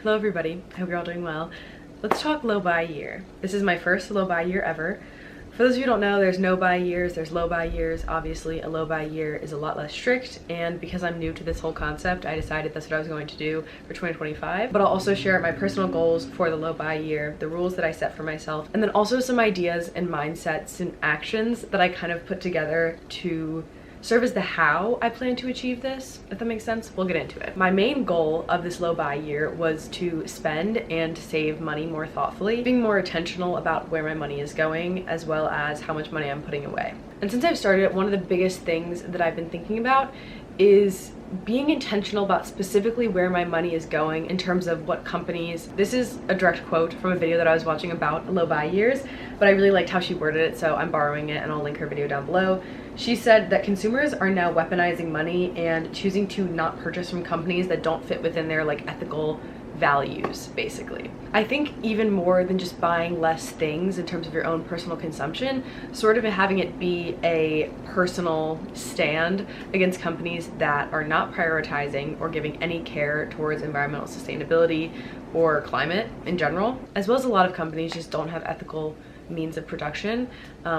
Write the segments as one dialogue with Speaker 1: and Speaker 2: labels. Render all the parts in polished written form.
Speaker 1: Hello everybody, I hope you're all doing well. Let's talk low buy year. This is my first low buy year ever. For those of you who don't know, there's no buy years, there's low buy years. Obviously, a low buy year is a lot less strict, and because I'm new to this whole concept, I decided that's what I was going to do for 2025. But I'll also share my personal goals for the low buy year, the rules that I set for myself, and then also some ideas and mindsets and actions that I kind of put together to serve as the how I plan to achieve this, if that makes sense. We'll get into it. My main goal of this low buy year was to spend and save money more thoughtfully, being more intentional about where my money is going, as well as how much money I'm putting away. And since I've started it, one of the biggest things that I've been thinking about is being intentional about specifically where my money is going in terms of what companies. This is a direct quote from a video that I was watching about low buy years, but I really liked how she worded it, so I'm borrowing it and I'll link her video down below. She said that consumers are now weaponizing money and choosing to not purchase from companies that don't fit within their ethical values, basically. I think even more than just buying less things in terms of your own personal consumption, sort of having it be a personal stand against companies that are not prioritizing or giving any care towards environmental sustainability or climate in general, as well as a lot of companies just don't have ethical means of production,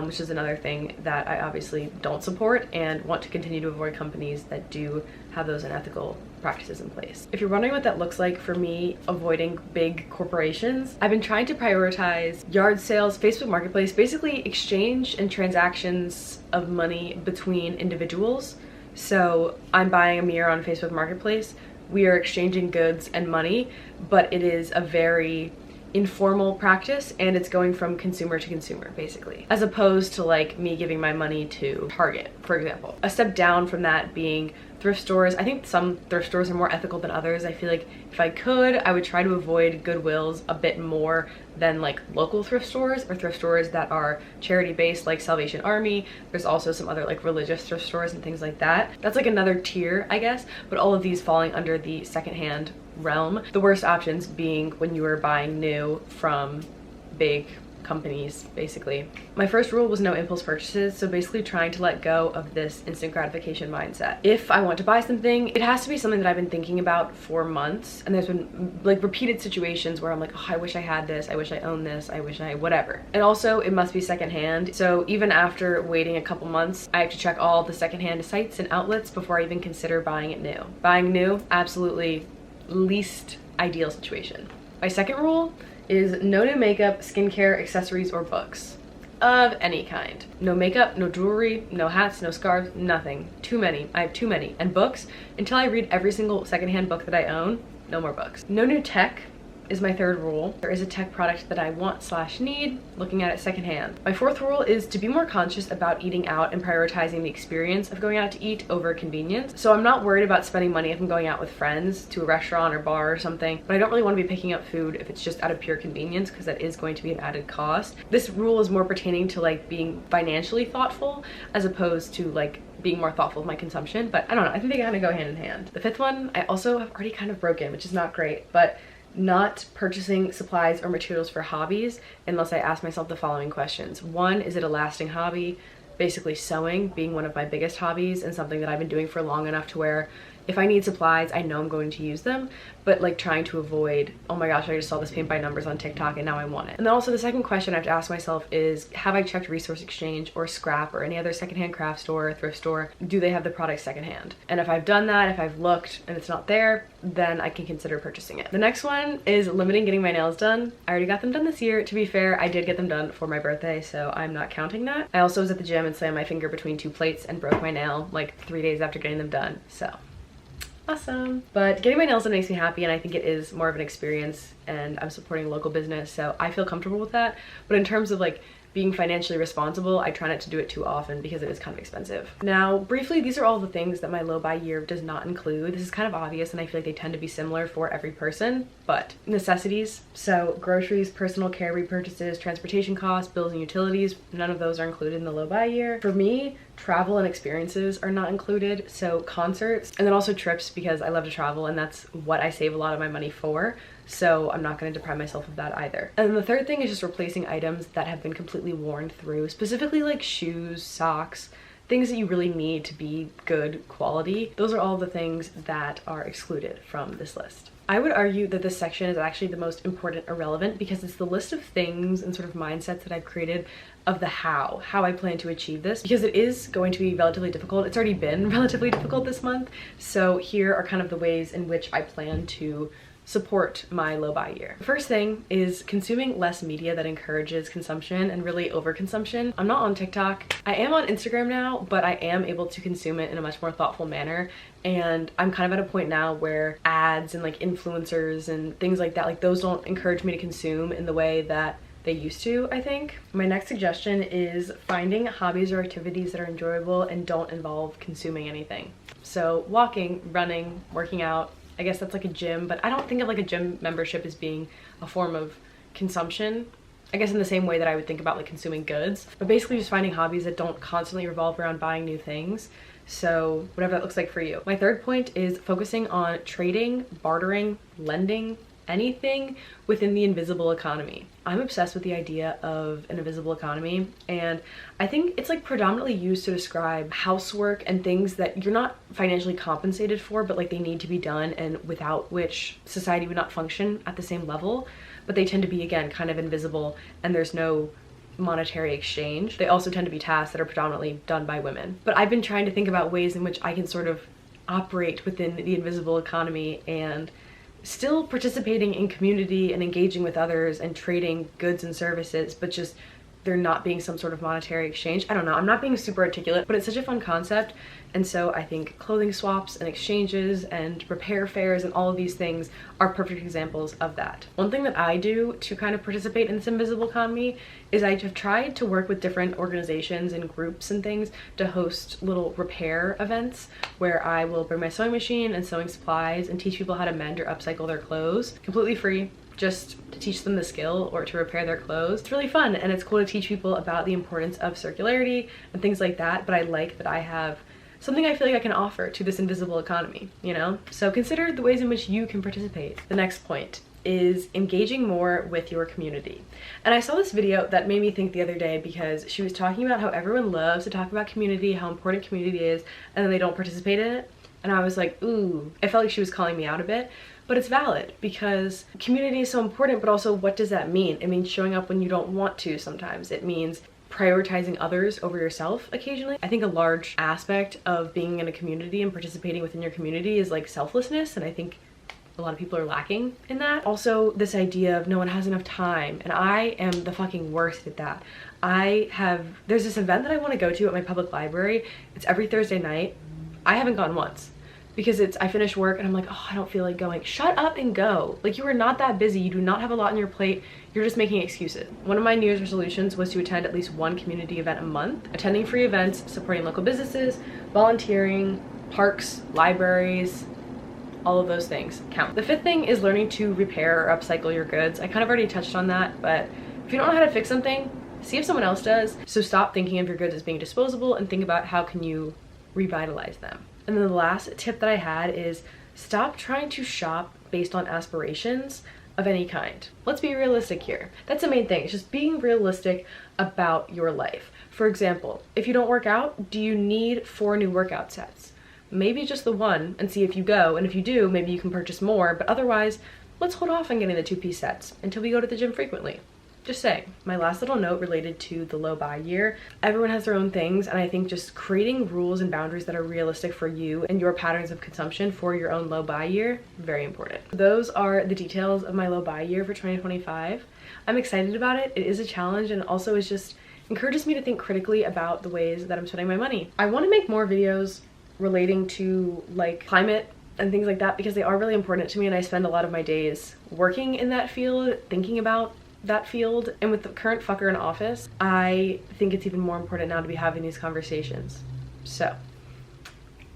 Speaker 1: which is another thing that I obviously don't support and want to continue to avoid companies that do have those unethical practices in place. If you're wondering what that looks like for me avoiding big corporations, I've been trying to prioritize yard sales, Facebook Marketplace, basically exchange and transactions of money between individuals. So I'm buying a mirror on Facebook Marketplace, we are exchanging goods and money, but it is a very informal practice and it's going from consumer to consumer basically, as opposed to me giving my money to Target, for example. A step down from that being thrift stores. I think some thrift stores are more ethical than others. I feel like if I could, I would try to avoid Goodwills a bit more than local thrift stores or thrift stores that are charity based like Salvation Army. There's also some other religious thrift stores and things like that. That's another tier, I guess, but all of these falling under the secondhand realm. The worst options being when you are buying new from big companies, basically. My first rule was no impulse purchases, so basically trying to let go of this instant gratification mindset. If I want to buy something, it has to be something that I've been thinking about for months, and there's been repeated situations where I'm like, oh, I wish I had this, I wish I owned this, I wish I whatever. And also it must be secondhand, so even after waiting a couple months, I have to check all the secondhand sites and outlets before I even consider buying it new. Buying new, absolutely least ideal situation. My second rule is no new makeup, skincare, accessories, or books of any kind. No makeup, no jewelry, no hats, no scarves, nothing. Too many. I have too many. And books, until I read every single secondhand book that I own, no more books. No new tech is my third rule. There is a tech product that I want/need, looking at it secondhand. My fourth rule is to be more conscious about eating out and prioritizing the experience of going out to eat over convenience. So I'm not worried about spending money if I'm going out with friends to a restaurant or bar or something, but I don't really want to be picking up food if it's just out of pure convenience, because that is going to be an added cost. This rule is more pertaining to being financially thoughtful as opposed to being more thoughtful of my consumption, but I don't know, I think they kind of go hand in hand. The fifth one I also have already kind of broken, which is not great, but not purchasing supplies or materials for hobbies unless I ask myself the following questions. One, is it a lasting hobby? Basically sewing being one of my biggest hobbies and something that I've been doing for long enough to where if I need supplies, I know I'm going to use them, but trying to avoid, oh my gosh, I just saw this paint by numbers on TikTok and now I want it. And then also the second question I have to ask myself is, have I checked Resource Exchange or Scrap or any other secondhand craft store, thrift store? Do they have the product secondhand? And if I've done that, if I've looked and it's not there, then I can consider purchasing it. The next one is limiting getting my nails done. I already got them done this year. To be fair, I did get them done for my birthday, so I'm not counting that. I also was at the gym and slammed my finger between two plates and broke my nail 3 days after getting them done, so awesome. But getting my nails done makes me happy, and I think it is more of an experience, and I'm supporting a local business, so I feel comfortable with that. But in terms of being financially responsible, I try not to do it too often because it is kind of expensive. Now, briefly, these are all the things that my low buy year does not include. This is kind of obvious, and I feel like they tend to be similar for every person, but necessities, so groceries, personal care repurchases, transportation costs, bills and utilities, none of those are included in the low buy year. For me, travel and experiences are not included, so concerts, and then also trips, because I love to travel and that's what I save a lot of my money for. So I'm not going to deprive myself of that either. And then the third thing is just replacing items that have been completely worn through, specifically shoes, socks, things that you really need to be good quality. Those are all the things that are excluded from this list. I would argue that this section is actually the most important or relevant because it's the list of things and sort of mindsets that I've created of the how I plan to achieve this, because it is going to be relatively difficult. It's already been relatively difficult this month. So here are kind of the ways in which I plan to support my low buy year. The first thing is consuming less media that encourages consumption and really overconsumption. I'm not on TikTok. I am on Instagram now, but I am able to consume it in a much more thoughtful manner. And I'm kind of at a point now where ads and like influencers and things like that, like those don't encourage me to consume in the way that they used to, I think. My next suggestion is finding hobbies or activities that are enjoyable and don't involve consuming anything. So walking, running, working out, I guess that's like a gym, but I don't think of like a gym membership as being a form of consumption. I guess in the same way that I would think about like consuming goods, but basically just finding hobbies that don't constantly revolve around buying new things. So whatever that looks like for you. My third point is focusing on trading, bartering, lending, anything within the invisible economy. I'm obsessed with the idea of an invisible economy, and I think it's like predominantly used to describe housework and things that you're not financially compensated for, but like they need to be done and without which society would not function at the same level. But they tend to be, again, kind of invisible and there's no monetary exchange. They also tend to be tasks that are predominantly done by women. But I've been trying to think about ways in which I can sort of operate within the invisible economy and still participating in community and engaging with others and trading goods and services, but just there not being some sort of monetary exchange. I don't know, I'm not being super articulate, but it's such a fun concept. And so I think clothing swaps and exchanges and repair fairs and all of these things are perfect examples of that. One thing that I do to kind of participate in this invisible economy is I have tried to work with different organizations and groups and things to host little repair events where I will bring my sewing machine and sewing supplies and teach people how to mend or upcycle their clothes completely free, just to teach them the skill or to repair their clothes. It's really fun and it's cool to teach people about the importance of circularity and things like that, but I like that I have something I feel like I can offer to this invisible economy, you know? So consider the ways in which you can participate. The next point is engaging more with your community. And I saw this video that made me think the other day because she was talking about how everyone loves to talk about community, how important community is, and then they don't participate in it. And I was like, ooh, I felt like she was calling me out a bit. But it's valid because community is so important, but also what does that mean? It means showing up when you don't want to sometimes. It means prioritizing others over yourself occasionally. I think a large aspect of being in a community and participating within your community is like selflessness, and I think a lot of people are lacking in that. Also, this idea of no one has enough time, and I am the fucking worst at that. There's this event that I want to go to at my public library. It's every Thursday night. I haven't gone once because I finish work and I'm like, oh, I don't feel like going. Shut up and go. Like, you are not that busy. You do not have a lot on your plate. You're just making excuses. One of my New Year's resolutions was to attend at least one community event a month. Attending free events, supporting local businesses, volunteering, parks, libraries, all of those things count. The fifth thing is learning to repair or upcycle your goods. I kind of already touched on that, but if you don't know how to fix something, see if someone else does. So stop thinking of your goods as being disposable and think about how can you revitalize them. And then the last tip that I had is stop trying to shop based on aspirations of any kind. Let's be realistic here. That's the main thing. It's just being realistic about your life. For example, if you don't work out, do you need 4 new workout sets? Maybe just the one and see if you go. And if you do, maybe you can purchase more, but otherwise, let's hold off on getting the 2-piece sets until we go to the gym frequently. Just saying. My last little note related to the low buy year. Everyone has their own things, and I think just creating rules and boundaries that are realistic for you and your patterns of consumption for your own low buy year, very important. Those are the details of my low buy year for 2025. I'm excited about it. It is a challenge, and also it just encourages me to think critically about the ways that I'm spending my money. I want to make more videos relating to like climate and things like that because they are really important to me, and I spend a lot of my days working in that field, thinking about that field, and with the current fucker in office, I think it's even more important now to be having these conversations. So